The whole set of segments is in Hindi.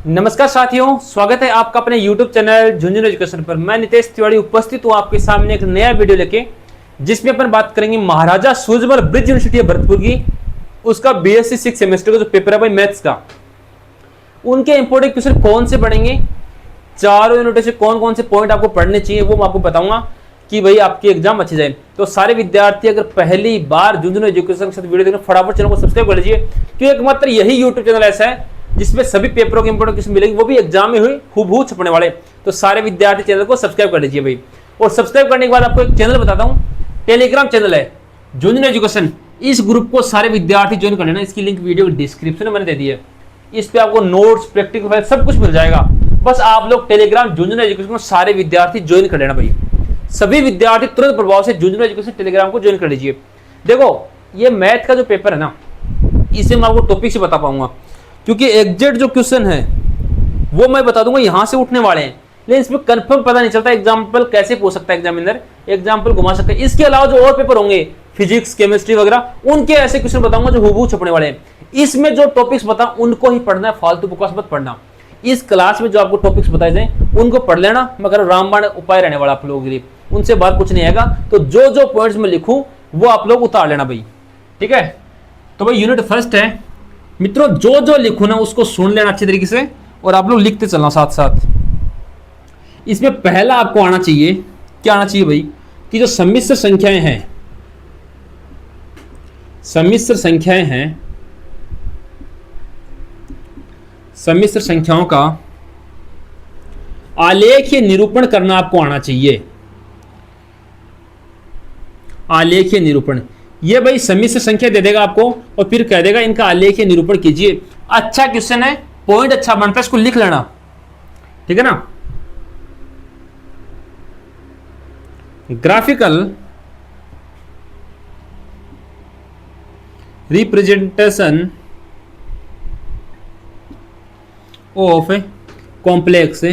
नमस्कार साथियों, स्वागत है आपका अपने YouTube चैनल झुंझुनू एजुकेशन पर। मैं नितेश तिवारी उपस्थित हूं आपके सामने एक नया वीडियो लेके, जिसमें अपन बात करेंगे महाराजा सूरजमल ब्रिज यूनिवर्सिटी भरतपुर की उसका BSc 6 सेमेस्टर का जो पेपर है भाई मैथ्स का, उनके इंपोर्टेंट क्वेश्चन कौन से पढ़ेंगे, चारों यूनिट से कौन कौन से पॉइंट आपको पढ़ने चाहिए वो मैं आपको बताऊंगा कि भाई आपकी एग्जाम अच्छी जाए। तो सारे विद्यार्थी अगर पहली बार झुंझुनू एजुकेशन के साथ वीडियो देखना, फटाफट चैनल को सब्सक्राइब कर लीजिए, क्योंकि एकमात्र यही यूट्यूब चैनल ऐसा है जिसमें सभी पेपरों के इंपोर्टेंट क्वेश्चन मिलेंगे, वो भी एग्जाम में हुई खूब छपने वाले। तो सारे विद्यार्थी चैनल को सब्सक्राइब कर लीजिए भाई। और सब्सक्राइब करने के बाद आपको एक चैनल बताता हूँ, टेलीग्राम चैनल है झुंझुनू एजुकेशन। इस ग्रुप को सारे विद्यार्थी ज्वाइन कर लेना, इसकी लिंक वीडियो डिस्क्रिप्शन में मैंने दे दी है। इस पे आपको नोट्स, प्रैक्टिकल फाइल सब कुछ मिल जाएगा। बस आप लोग टेलीग्राम झुंझुनू एजुकेशन को सारे विद्यार्थी ज्वाइन कर लेना भाई। सभी विद्यार्थी तुरंत प्रभाव से झुंझुनू एजुकेशन टेलीग्राम को ज्वाइन कर लीजिए। देखो, ये मैथ का जो पेपर है ना, इसे मैं आपको टॉपिक से बता पाऊंगा, क्योंकि एग्जैक्ट जो क्वेश्चन है वो मैं बता दूंगा यहां से उठने वाले हैं, लेकिन इसमें कंफर्म पता नहीं चलता एग्जाम्पल कैसे पूछ सकता है एग्जामिनर, एग्जाम्पल घुमा सकता है। इसके अलावा जो और पेपर होंगे फिजिक्स, केमिस्ट्री वगैरह, उनके ऐसे क्वेश्चन बताऊंगा जो हूबहू छपने वाले हैं। इसमें जो टॉपिक्स बताऊं उनको ही पढ़ना है, फालतू बकवास मत पढ़ना। इस क्लास में जो आपको टॉपिक्स बताए जाए उनको पढ़ लेना, मगर रामबाण उपाय रहने वाला आप लोगों के लिए, उनसे बात कुछ नहीं आएगा। तो जो जो पॉइंट्स में लिखूं वो आप लोग उतार लेना भाई, ठीक है। तो भाई यूनिट फर्स्ट है मित्रों, जो जो लिखूं ना उसको सुन लेना अच्छी तरीके से और आप लोग लिखते चलना साथ साथ। इसमें पहला आपको आना चाहिए, क्या आना चाहिए भाई, कि जो सम्मिश्र संख्याएं हैं, सम्मिश्र संख्याएं हैं, सम्मिश्र संख्याओं का आलेखीय निरूपण करना आपको आना चाहिए। आलेखीय निरूपण, ये भाई सम्मिश्र संख्या दे देगा आपको और फिर कह देगा इनका आलेखीय निरूपण कीजिए। अच्छा क्वेश्चन है, पॉइंट अच्छा बनता है, इसको लिख लेना, ठीक है ना। Graphical representation of complex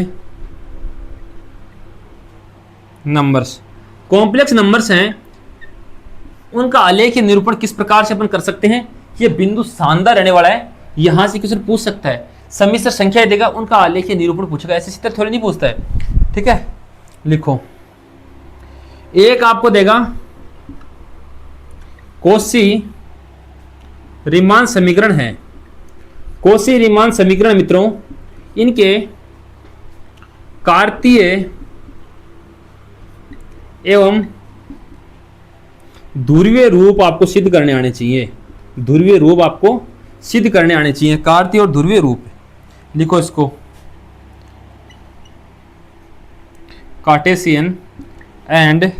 numbers, complex numbers हैं, उनका आलेखीय निरूपण किस प्रकार से अपन कर सकते हैं। ये बिंदु शानदार रहने वाला है, यहां से क्वेश्चन पूछ सकता है। सम्मिश्र संख्या देगा, उनका आलेखीय निरूपण पूछेगा, ऐसे सीधे थोड़ी नहीं पूछता है, ठीक है। लिखो, एक आपको देगा कोशी रीमान समीकरण है। कोशी रीमान समीकरण मित्रों, इनके कार्तीय एवं ध्रुवीय रूप आपको सिद्ध करने आने चाहिए। ध्रुवीय रूप आपको सिद्ध करने आने चाहिए, कार्तीय और ध्रुवीय रूप। लिखो इसको, कार्टेशियन एंड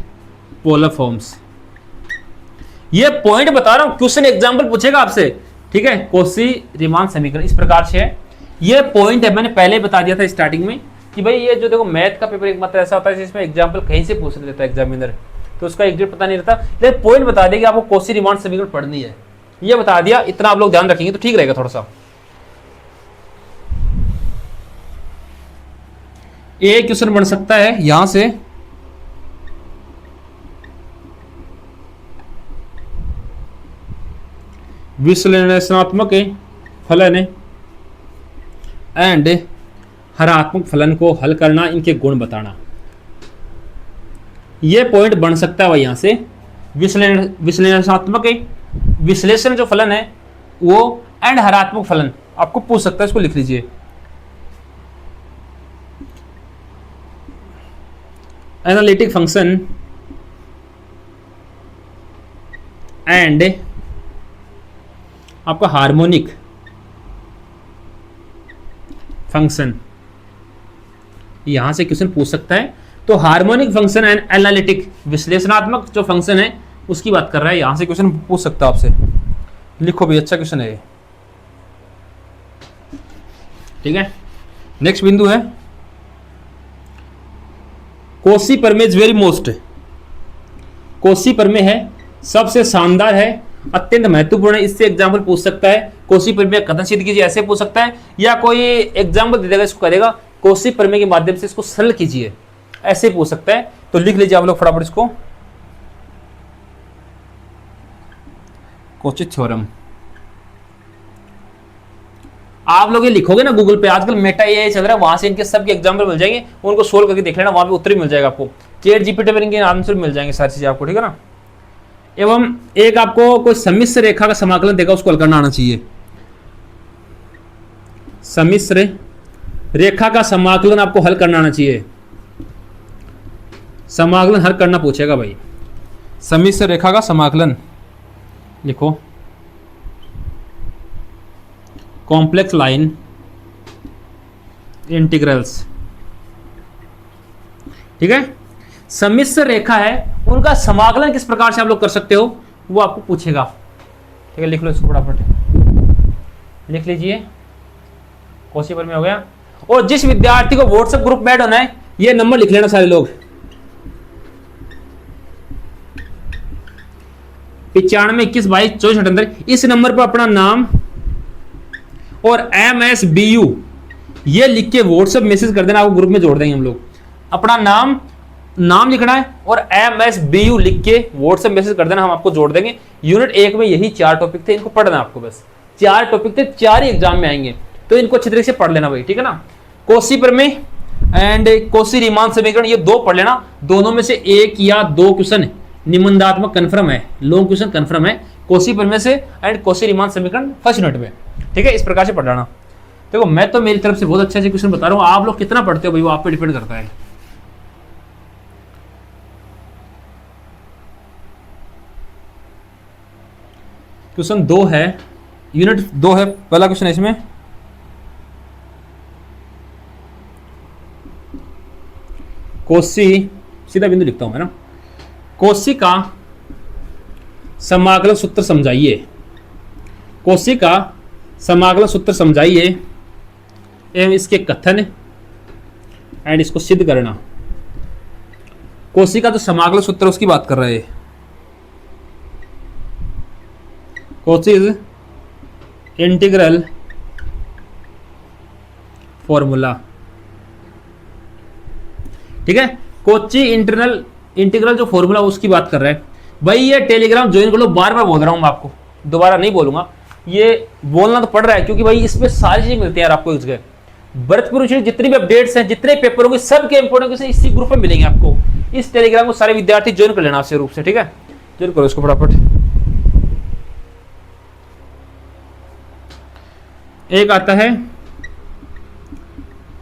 पोलर फॉर्म्स। ये पॉइंट बता रहा हूं, क्वेश्चन एग्जांपल पूछेगा आपसे, ठीक है। कोशी रीमान समीकरण इस प्रकार से है, ये पॉइंट है, मैंने पहले बता दिया था स्टार्टिंग में कि भाई ये जो देखो मैथ का पेपर एक मात्र ऐसा होता है जिसमें एग्जांपल कहीं से पूछ लेता है एग्जामिनर, तो उसका एग्जैक्ट पता नहीं रहता, लेकिन पॉइंट बता देगा आपको कोशी रीमान समीकरण पढ़नी है, ये बता दिया, इतना आप लोग ध्यान रखेंगे तो ठीक रहेगा थोड़ा सा। एक क्वेश्चन बन सकता है यहां से, विश्लेषणात्मक फलन एंड हरात्मक फलन को हल करना, इनके गुण बताना। ये पॉइंट बन सकता है भाई यहां से। विश्लेषणात्मक विश्लेषण जो फलन है वो एंड हरात्मक फलन आपको पूछ सकता है, इसको लिख लीजिए। एनालिटिक फंक्शन एंड आपका हार्मोनिक फंक्शन, यहां से क्वेश्चन पूछ सकता है। तो हार्मोनिक फंक्शन एंड एनालिटिक, विश्लेषणात्मक जो फंक्शन है उसकी बात कर रहा है, यहां से क्वेश्चन पूछ सकता है आपसे। लिखो भी, अच्छा क्वेश्चन है ये, ठीक है। नेक्स्ट बिंदु है कोशी प्रमेय इज वेरी मोस्ट। कोशी प्रमेय है, सबसे शानदार है, अत्यंत महत्वपूर्ण है, इससे एग्जाम्पल पूछ सकता है। कोशी प्रमेय कथन सिद्ध कीजिए, ऐसे पूछ सकता है, या कोई एग्जाम्पल दे देगा, इसको करेगा कोशी प्रमेय के माध्यम से इसको सरल कीजिए, ऐसे पूछ सकता है। तो लिख लीजिए आप लोग फटाफट इसको, कोची थ्योरम। आप लोग ये लिखोगे ना गूगल पे, आजकल मेटा एआई चल रहा है, वहां से इनके सबके एग्जाम्पल मिल जाएंगे, उनको सोल्व करके देख लेना, वहां पे उत्तर भी मिल जाएगा आपको, चैट जीपीटी पर इनके आंसर मिल जाएंगे सारी चीजें आपको, ठीक है ना। एवं एक आपको कोई सम्मिश्र रेखा का समाकलन देगा, उसको हल करना आना चाहिए। सम्मिश्र रेखा का समाकलन आपको हल करना आना चाहिए, समाकलन हल करना पूछेगा भाई। सम्मिश्र रेखा का समाकलन लिखो, कॉम्प्लेक्स लाइन इंटीग्रल्स, ठीक है। सम्मिश्र रेखा है, उनका समाकलन किस प्रकार से आप लोग कर सकते हो वो आपको पूछेगा, ठीक है। लिख लो इसको फटाफट, लिख लीजिए, कोसी पर में हो गया। और जिस विद्यार्थी को व्हाट्सएप ग्रुप में ऐड होना है, ये नंबर लिख लेना सारे लोग, 9521222478। इस नंबर पर अपना नाम और MSBU ये लिख के व्हाट्सएप मैसेज कर देना, आपको ग्रुप में जोड़ देंगे हम लोग। अपना नाम लिखना है और MSBU लिख के व्हाट्सएप मैसेज कर देना, हम आपको जोड़ देंगे। यूनिट 1 में यही 4 टॉपिक थे, इनको पढ़ना आपको, बस 4 टॉपिक थे, 4 ही एग्जाम में आएंगे, तो इनको अच्छी तरीके से पढ़ लेना भाई, ठीक है ना। कोसी प्रमेय एंड कोसी रीमान समीकरण, ये 2 पढ़ लेना, दोनों में से 1 या 2 क्वेश्चन निबंधात्मक कन्फर्म है, लॉन्ग क्वेश्चन कन्फर्म है, कोसी प्रमेय से एंड कोसी रीमान समीकरण फर्स्ट यूनिट में, ठीक है। इस प्रकार से पढ़ लेना। देखो मैं तो मेरी तरफ से बहुत अच्छे क्वेश्चन बता रहा हूँ, आप लोग कितना पढ़ते हो भाई वो आप पे डिपेंड करता है। क्वेश्चन 2 है, यूनिट 2 है, पहला क्वेश्चन है इसमें, कोसी, सीधा बिंदु लिखता हूं मैं ना, कोसी का समाकलन सूत्र समझाइए, कोसी का समाकलन सूत्र समझाइए एवं इसके कथन एंड इसको सिद्ध करना। कोसी का जो समाकलन सूत्र उसकी बात कर रहे हैं, कोसीज इंटीग्रल फॉर्मूला, ठीक है। कोची इंटीग्रल जो फॉर्मूला उसकी बात कर रहे हैं भाई। ये टेलीग्राम ज्वाइन कर लो, बार बार बोल रहा हूं मैं आपको, दोबारा नहीं बोलूंगा, ये बोलना तो पड़ रहा है क्योंकि भाई इसमें सारी चीजें मिलती हैं यार आपको। इस जगह भरतपुर जितनी भी अपडेट्स हैं, जितने पेपर होंगे, सबके इंपोर्टेंट क्वेश्चन इसी ग्रुप में मिलेंगे आपको। इस टेलीग्राम को सारे विद्यार्थी ज्वाइन कर लेना आपसे रूप से, ठीक है। ज्वाइन करो इसको फटाफट। एक आता है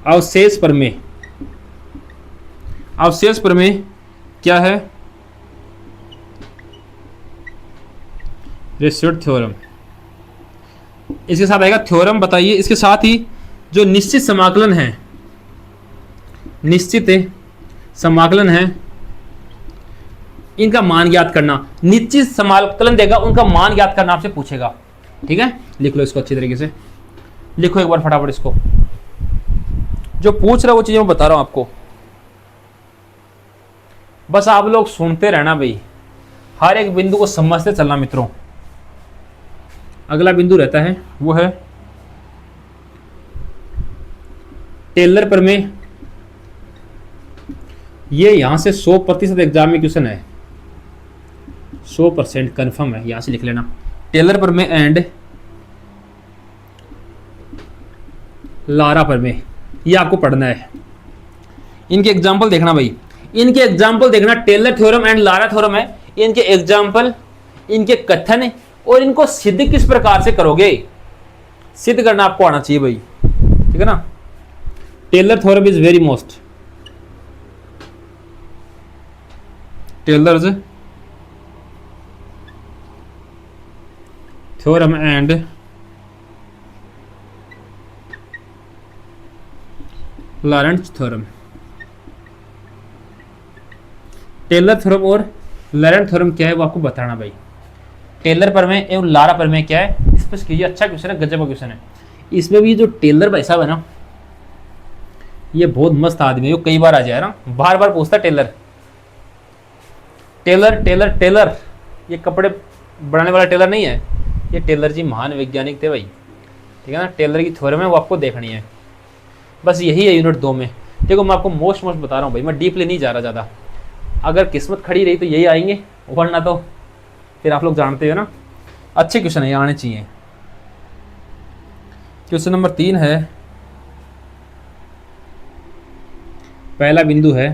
अवशेष प्रमेय। अवशेष प्रमेय क्या है? Residue theorem. इसके साथ आएगा थ्योरम, बताइए। इसके साथ ही जो निश्चित समाकलन है, निश्चित समाकलन है, इनका मान ज्ञात करना। निश्चित समाकलन देगा, उनका मान ज्ञात करना आपसे पूछेगा, ठीक है। लिख लो इसको अच्छी तरीके से, लिखो एक बार फटाफट इसको। जो पूछ रहा है वो चीजें मैं बता रहा हूं आपको, बस आप लोग सुनते रहना भाई, हर एक बिंदु को समझते चलना मित्रों। अगला बिंदु रहता है वो है टेलर प्रमेय। ये यहां से 100% एग्जाम में क्वेश्चन है, 100% कंफर्म है, यहां से लिख लेना। टेलर प्रमेय एंड लारा प्रमेय, ये आपको पढ़ना है। इनके एग्जाम्पल देखना भाई, इनके एग्जाम्पल देखना। Taylor theorem and Lara theorem है, इनके एग्जाम्पल, इनके कथन और इनको सिद्ध किस प्रकार से करोगे, सिद्ध करना आपको आना चाहिए भाई, ठीक है ना। Taylor theorem is very most, Taylor's theorem and Laurent's theorem. Taylor theorem और लॉरेंट थ्योरम क्या है वो आपको बताना भाई। टेलर प्रमेय एवं लारा प्रमेय क्या है, इस पर कीजिए। अच्छा क्वेश्चन है, गजब का क्वेश्चन है। इसमें भी जो टेलर भाई साहब है ना, ये बहुत मस्त आदमी है, वो कई बार आ जाए ना, बार बार पूछता टेलर टेलर टेलर टेलर। ये कपड़े बनाने वाला टेलर नहीं है, ये टेलर जी महान वैज्ञानिक थे भाई, ठीक है ना। टेलर की थ्योरम है वो आपको देखनी है, बस यही है यूनिट 2 में। देखो मैं आपको मोस्ट बता रहा हूँ भाई, मैं डीपली नहीं जा रहा ज़्यादा। अगर किस्मत खड़ी रही तो यही आएंगे, वरना तो फिर आप लोग जानते हो ना। अच्छे क्वेश्चन है, ये आने चाहिए। क्वेश्चन नंबर 3 है, पहला बिंदु है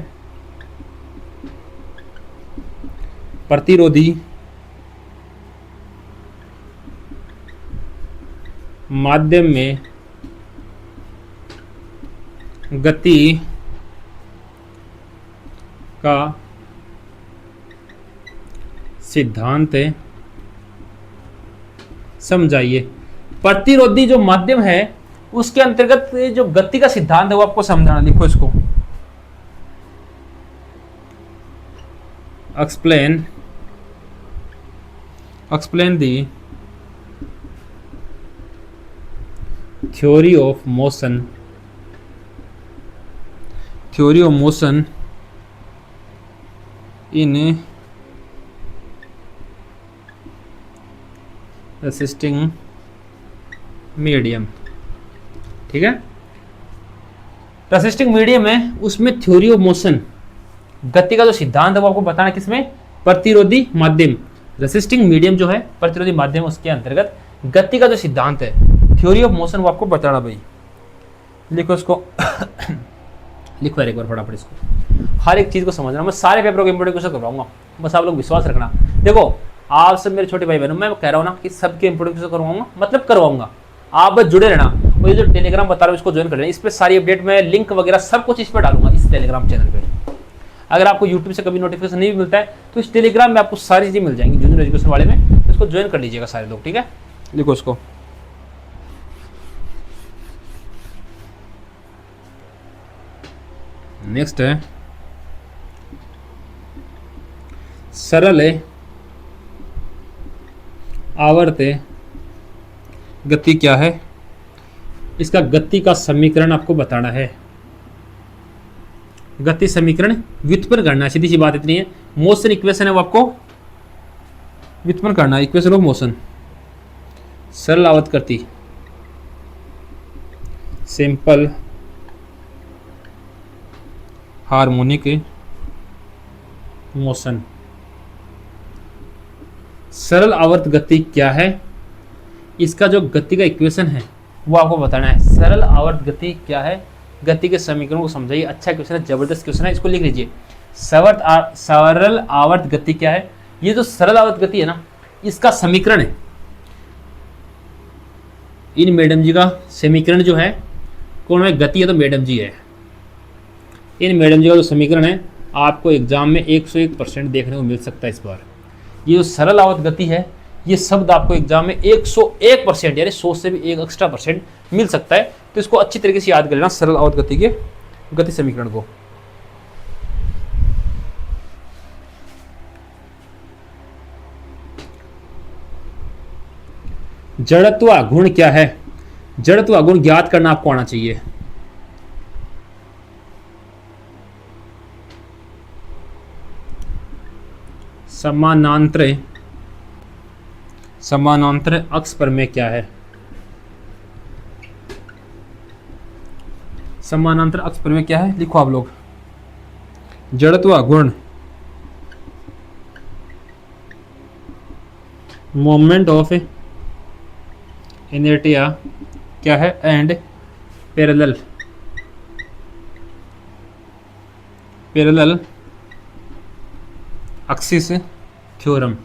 प्रतिरोधी माध्यम में गति का सिद्धांत समझाइए। प्रतिरोधी जो माध्यम है उसके अंतर्गत जो गति का सिद्धांत है वो आपको समझाना। लिखो इसको, explain the theory of motion in resisting medium। ठीक है, रेसिस्टिंग मीडियम है, उसमें थ्योरी ऑफ मोशन, गति का जो सिद्धांत है वो आपको बताना किसमें, प्रतिरोधी माध्यम। रेसिस्टिंग मीडियम जो है प्रतिरोधी माध्यम, उसके अंतर्गत गति का जो सिद्धांत है, थ्योरी ऑफ मोशन, वो आपको बताना भाई। लिखो इसको लिखो यार एक बार फटाफट इसको, हर एक चीज को समझना। मैं सारे पेपरों के इंपोर्टेंट क्वेश्चन करवाऊंगा, बस आप लोग विश्वास रखना। देखो आप सब मेरे छोटे भाई बहनों, मैं कह रहा हूँ ना कि सबके इंपोर्टेंट क्वेश्चन करवाऊंगा, मतलब करवाऊंगा। आप बस जुड़े रहना, और ये जो टेलीग्राम बता रहा हूँ इसको ज्वाइन कर लेना। इस पर सारी अपडेट मैं लिंक वगैरह सब कुछ इस पर डालूंगा, इस टेलीग्राम चैनल पे। अगर आपको यूट्यूब से कभी नोटिफिकेशन नहीं मिलता है तो इस टेलीग्राम में आपको सारी चीजें मिल जाएंगी जूनियर एजुकेशन वाले में, तो इसको ज्वाइन कर लीजिएगा सारे लोग। ठीक है, लिखो इसको, नेक्स्ट है सरल आवर्त गति क्या है, इसका गति का समीकरण आपको बताना है। गति समीकरण व्युत्पन्न करना है, सीधी सी बात इतनी है। मोशन इक्वेशन है वो आपको व्युत्पन्न करना है, इक्वेशन ऑफ मोशन। सरल आवर्त गति, सिंपल हार्मोनिक मोशन। सरल आवर्त गति क्या है, इसका जो गति का इक्वेशन है वो आपको बताना है। सरल आवर्त गति क्या है, गति के समीकरण को समझाइए। अच्छा क्वेश्चन है, जबरदस्त क्वेश्चन है, इसको लिख लीजिए। सरल आवर्त गति क्या है, ये जो सरल आवर्त गति है ना, इसका समीकरण है, इन मैडम जी का समीकरण जो है, कौन है, गति है तो मैडम जी है। इन मैडम जी का जो समीकरण है आपको एग्जाम में 101% देखने को मिल सकता है इस बार। ये जो सरल आवर्त गति है, ये शब्द आपको एग्जाम में 101% यानी 100 से भी एक एक्स्ट्रा % मिल सकता है, तो इसको अच्छी तरीके से याद कर लेना, सरल आवर्त गति के गति समीकरण को। जड़त्व गुण क्या है, जड़त्व गुण ज्ञात करना आपको आना चाहिए। समानांतर अक्ष पर में क्या है, समानांतर अक्ष पर में क्या है, लिखो आप लोग। जड़त्व गुण मोमेंट ऑफ इनर्टिया क्या है, एंड पैरेलल एक्सिस थ्योरम।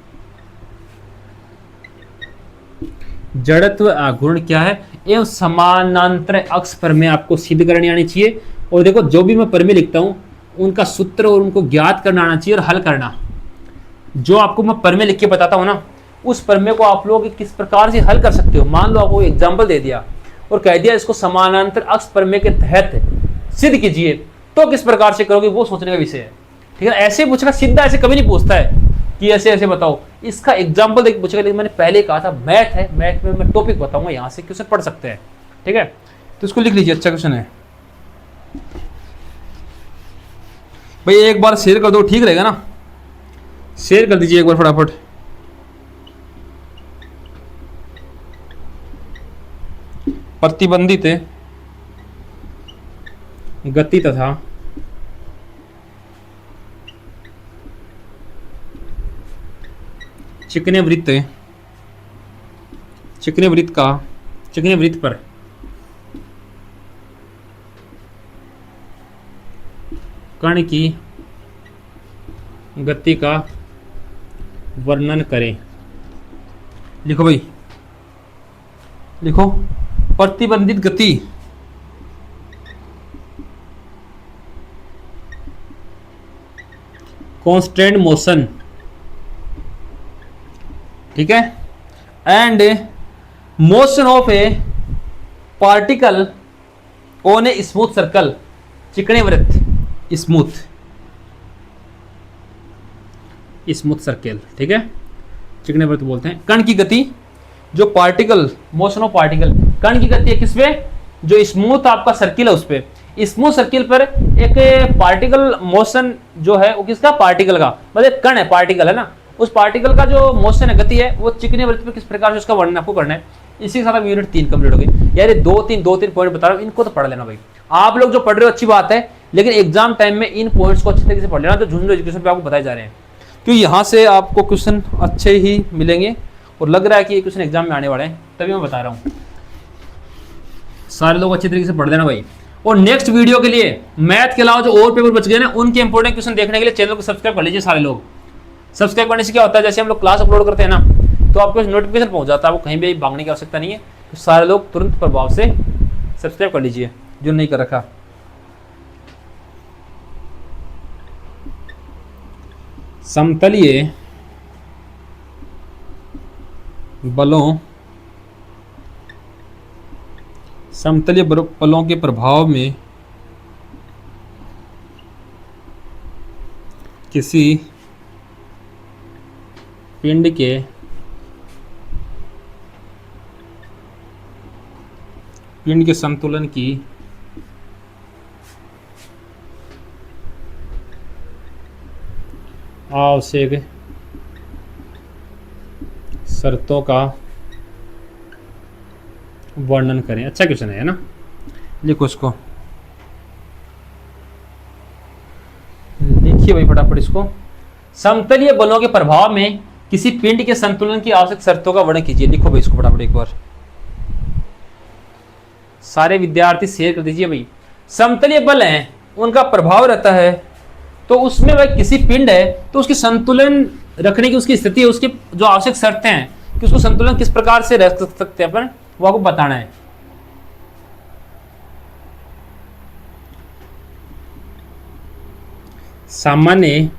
जड़त्व गुण क्या है एवं समानांतर अक्ष पर में आपको सिद्ध करनी आनी चाहिए। और देखो जो भी मैं प्रमेय लिखता हूं उनका सूत्र और उनको ज्ञात करना आना चाहिए और हल करना। जो आपको मैं प्रमेय लिख के बताता हूं ना, उस प्रमेय को आप लोग किस प्रकार से हल कर सकते हो। मान लो आपको एग्जाम्पल दे दिया और कह दिया इसको समानांतर अक्ष प्रमेय के तहत सिद्ध कीजिए, तो किस प्रकार से करोगे वो सोचने का विषय है। ठीक है, ऐसे पूछेगा, सीधा ऐसे कभी नहीं पूछता है कि ऐसे ऐसे बताओ, इसका एग्जाम्पल देख पूछेगा। लेकिन मैंने पहले कहा था मैथ है, मैथ में मैं टॉपिक बताऊंगा, यहाँ से क्वेश्चन पढ़ सकते हैं। ठीक है, तो इसको लिख लीजिए, अच्छा क्वेश्चन है भाई। एक बार शेयर कर दो, ठीक रहेगा ना, शेयर कर दीजिए एक बार फटाफट। प्रतिबंधित गति तथा चिकने वृत्त पर कण की गति का वर्णन करें। लिखो भाई, लिखो प्रतिबंधित गति कांस्टेंट मोशन, ठीक है, and motion of A particle on a smooth circle, चिकने वृत्त, स्मूथ सर्कल, ठीक है, चिकने वृत्त बोलते हैं। कण की गति, जो पार्टिकल, मोशन ऑफ पार्टिकल, कण की गति है किस पे, जो स्मूथ आपका सर्किल है उस पे, स्मूथ सर्किल पर एक पार्टिकल मोशन जो है वो किसका, पार्टिकल का, मतलब कण है, पार्टिकल है ना, उस पार्टिकल का जो मोशन है, गति है, वो चिकने वृत्त पे किस प्रकार से उसका वर्णन आपको करना है। इसी के साथ अब यूनिट 3 कंप्लीट हो गई। यार ये दो तीन पॉइंट बता रहा हूँ, इनको तो पढ़ लेना भाई। आप लोग जो पढ़ रहे हो अच्छी बात है, लेकिन एग्जाम टाइम में इन पॉइंट्स को अच्छी तरीके से पढ़ लेना, जो झुंझुनू एजुकेशन पे आपको बताए जा रहे हैं, क्योंकि यहाँ से आपको क्वेश्चन अच्छे ही मिलेंगे और लग रहा है कि ये क्वेश्चन एग्जाम में आने वाले हैं, तभी मैं बता रहा हूँ। सारे लोग अच्छी तरीके से पढ़ लेना भाई। और नेक्स्ट वीडियो के लिए मैथ के अलावा जो और पेपर बच गए ना, उनके इंपॉर्टेंट क्वेश्चन देखने के लिए चैनल को सब्सक्राइब कर लीजिए सारे लोग। सब्सक्राइब करने से क्या होता है, जैसे हम लोग क्लास अपलोड करते हैं ना, तो आपको नोटिफिकेशन पहुंच जाता है, आपको कहीं भी भागने की आवश्यकता नहीं है। तो सारे लोग तुरंत प्रभाव से सब्सक्राइब कर लीजिए जो नहीं कर रखा। समतलीय बलों के प्रभाव में किसी पिंड के संतुलन की आवश्यक शर्तों का वर्णन करें। अच्छा क्वेश्चन है ना, लिखो इसको, लिखिए भाई फटाफट इसको। समतलीय बलों के प्रभाव में किसी पिंड के संतुलन की आवश्यक शर्तों का वर्णन कीजिए। लिखो भाई इसको फटाफट एक बार, सारे विद्यार्थी शेयर कर दीजिए भाई। समतलीय बल हैं, उनका प्रभाव रहता है, तो उसमें भाई किसी पिंड है तो उसकी संतुलन रखने की उसकी स्थिति है, उसकी जो आवश्यक शर्तें हैं कि उसको संतुलन किस प्रकार से रख सकते हैं अपन, वो आपको बताना है। सामान्य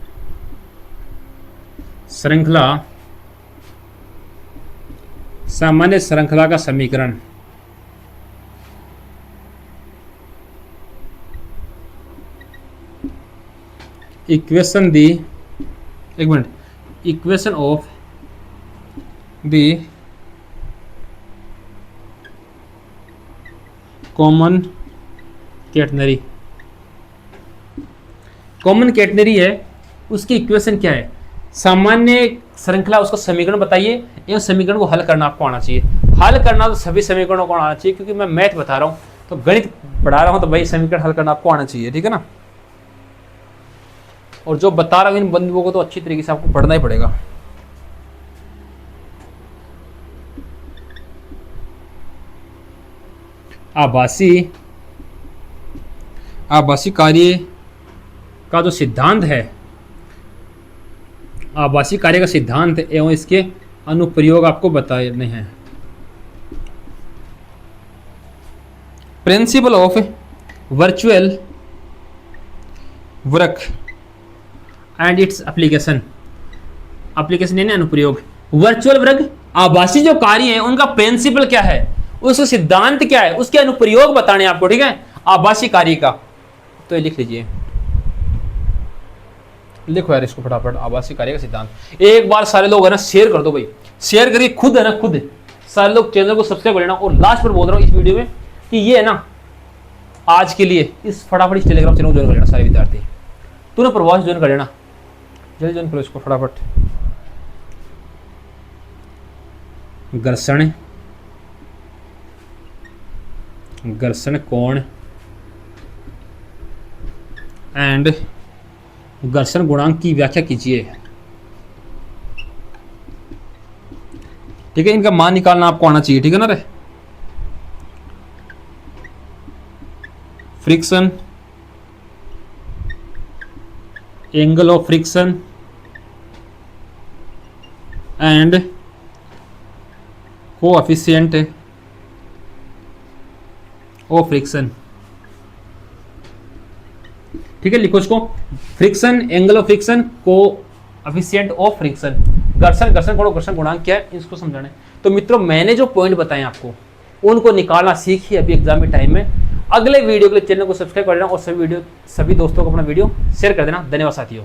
श्रृंखला का समीकरण equation of the common catenary है, उसकी इक्वेशन क्या है, सामान्य श्रृंखला, उसका समीकरण बताइए। ये समीकरण को हल करना आपको आना चाहिए। हल करना तो सभी समीकरणों को आना चाहिए, क्योंकि मैं मैथ बता रहा हूँ, तो गणित पढ़ा रहा हूँ, तो भाई समीकरण हल करना आपको आना चाहिए, ठीक है ना। और जो बता रहा हूँ इन बंधुओं को तो अच्छी तरीके से आपको पढ़ना ही पड़ेगा। आभासी कार्य का जो सिद्धांत है, आभासी कार्य का सिद्धांत एवं इसके अनुप्रयोग आपको बताने हैं। Principle of virtual work and its application यानी अनुप्रयोग। वर्चुअल वर्क, आभासी जो कार्य है उनका प्रिंसिपल क्या है, उसका सिद्धांत क्या है, उसके अनुप्रयोग बताने आपको, ठीक है, आभासी कार्य का। तो ये लिख लीजिए, लिखो यार इसको फटाफट, आभासी कार्य का सिद्धांत। एक बार सारे लोग है ना शेयर कर दो भाई, शेयर करिए खुद है ना, खुद सारे लोग चैनल को सब्सक्राइब कर लेना। और लास्ट पर बोल रहा हूँ इस वीडियो में कि ये है ना आज के लिए इस फटाफट इस टेलीग्राम चैनल को ज्वाइन कर लेना सारे विद्यार्थी। तूने प्रभाव ज्वाइन कर लेना, जल्दी ज्वाइन करो इसको फटाफट। घर्षण कोण एंड घर्षण गुणांक की व्याख्या कीजिए, ठीक है। इनका मान निकालना आपको आना चाहिए, ठीक है ना रे। Friction angle of friction and coefficient of friction. ठीक है, लिखो इसको, friction, angle of friction, coefficient of friction, घर्षण, घर्षण कोण, घर्षण गुणांक क्या है, इसको समझाना है। तो मित्रों मैंने जो पॉइंट बताए आपको उनको निकालना सीखिए अभी एग्जाम में टाइम में। अगले वीडियो के लिए चैनल को सब्सक्राइब कर देना और सभी दोस्तों को अपना वीडियो शेयर कर देना। धन्यवाद साथियों।